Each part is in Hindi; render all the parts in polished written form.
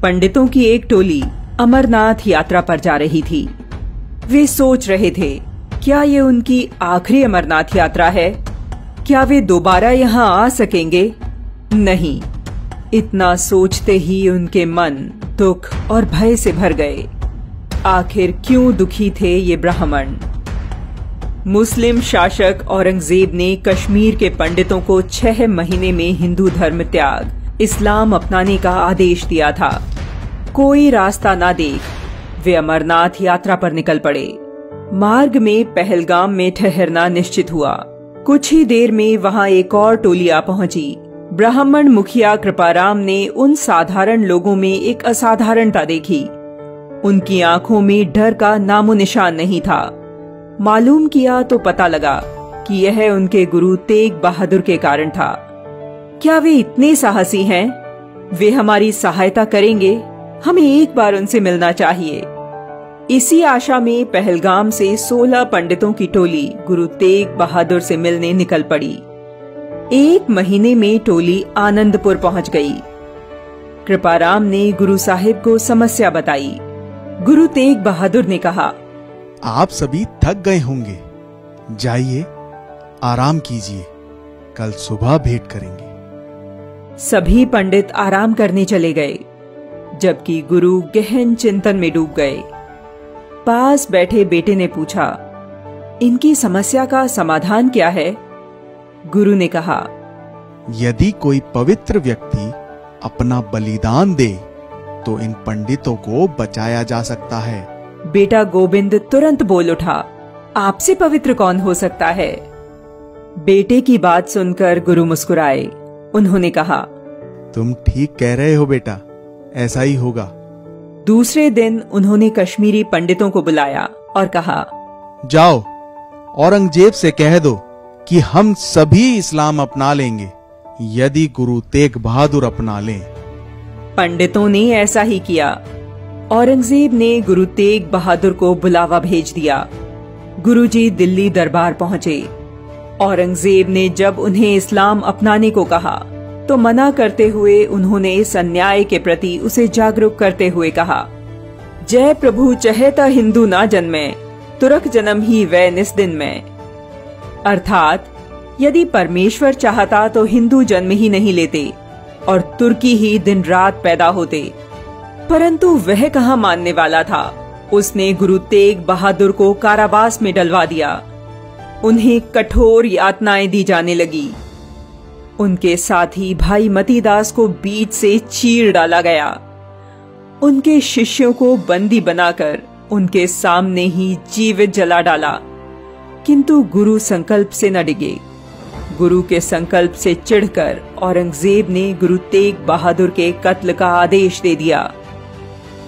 पंडितों की एक टोली अमरनाथ यात्रा पर जा रही थी। वे सोच रहे थे, क्या ये उनकी आखिरी अमरनाथ यात्रा है? क्या वे दोबारा यहाँ आ सकेंगे? नहीं। इतना सोचते ही उनके मन दुख और भय से भर गए। आखिर क्यों दुखी थे ये ब्राह्मण? मुस्लिम शासक औरंगजेब ने कश्मीर के पंडितों को 6 महीने में हिंदू धर्म त्याग, इस्लाम अपनाने का आदेश दिया था। कोई रास्ता ना देख वे अमरनाथ यात्रा पर निकल पड़े। मार्ग में पहलगाम में ठहरना निश्चित हुआ। कुछ ही देर में वहां एक और टोली आ पहुंची। ब्राह्मण मुखिया कृपाराम ने उन साधारण लोगों में एक असाधारणता देखी। उनकी आंखों में डर का नामो निशान नहीं था। मालूम किया तो पता लगा कि यह उनके गुरु तेग बहादुर के कारण था। क्या वे इतने साहसी हैं? वे हमारी सहायता करेंगे? हमें एक बार उनसे मिलना चाहिए। इसी आशा में पहलगाम से 16 पंडितों की टोली गुरु तेग बहादुर से मिलने निकल पड़ी। 1 महीने में टोली आनंदपुर पहुंच गई। कृपाराम ने गुरु साहिब को समस्या बताई। गुरु तेग बहादुर ने कहा, आप सभी थक गए होंगे, जाइए आराम कीजिए, कल सुबह भेंट करेंगे। सभी पंडित आराम करने चले गए, जबकि गुरु गहन चिंतन में डूब गए। पास बैठे बेटे ने पूछा, इनकी समस्या का समाधान क्या है? गुरु ने कहा, यदि कोई पवित्र व्यक्ति अपना बलिदान दे तो इन पंडितों को बचाया जा सकता है। बेटा गोविंद तुरंत बोल उठा, आपसे पवित्र कौन हो सकता है? बेटे की बात सुनकर गुरु मुस्कुराए। उन्होंने कहा, तुम ठीक कह रहे हो बेटा, ऐसा ही होगा। दूसरे दिन उन्होंने कश्मीरी पंडितों को बुलाया और कहा, जाओ औरंगजेब से कह दो कि हम सभी इस्लाम अपना लेंगे यदि गुरु तेग बहादुर अपना लें। पंडितों ने ऐसा ही किया। औरंगजेब ने गुरु तेग बहादुर को बुलावा भेज दिया। गुरुजी दिल्ली दरबार पहुंचे। औरंगजेब ने जब उन्हें इस्लाम अपनाने को कहा तो मना करते हुए उन्होंने इस अन्याय के प्रति उसे जागरूक करते हुए कहा, जय प्रभु चहेता हिंदू ना जन्मे, तुरक जन्म ही वै निस्दिन में। अर्थात यदि परमेश्वर चाहता तो हिंदू जन्म ही नहीं लेते और तुर्की ही दिन रात पैदा होते। परंतु वह कहाँ मानने वाला था। उसने गुरु तेग बहादुर को कारावास में डलवा दिया। उन्हें कठोर यातनाएं दी जाने लगी। उनके साथी भाई मतीदास को बीच से चीर डाला गया। उनके शिष्यों को बंदी बनाकर उनके सामने ही जीवित जला डाला। किंतु गुरु संकल्प से न डिगे। गुरु के संकल्प से चिढ़कर औरंगजेब ने गुरु तेग बहादुर के कत्ल का आदेश दे दिया।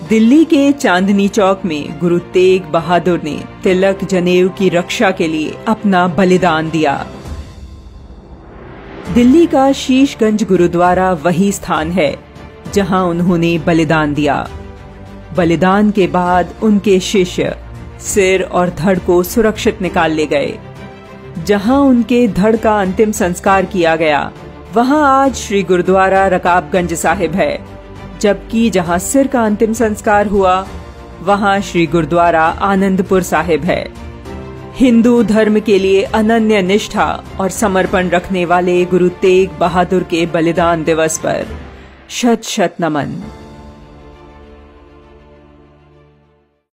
दिल्ली के चांदनी चौक में गुरु तेग बहादुर ने तिलक जनेऊ की रक्षा के लिए अपना बलिदान दिया। दिल्ली का शीशगंज गुरुद्वारा वही स्थान है जहां उन्होंने बलिदान दिया। बलिदान के बाद उनके शिष्य सिर और धड़ को सुरक्षित निकाल ले गए। जहां उनके धड़ का अंतिम संस्कार किया गया वहां आज श्री गुरुद्वारा रकाबगंज साहिब है, जबकि जहां सिर का अंतिम संस्कार हुआ वहां श्री गुरुद्वारा आनंदपुर साहिब है। हिंदू धर्म के लिए अनन्य निष्ठा और समर्पण रखने वाले गुरु तेग बहादुर के बलिदान दिवस पर शत शत नमन।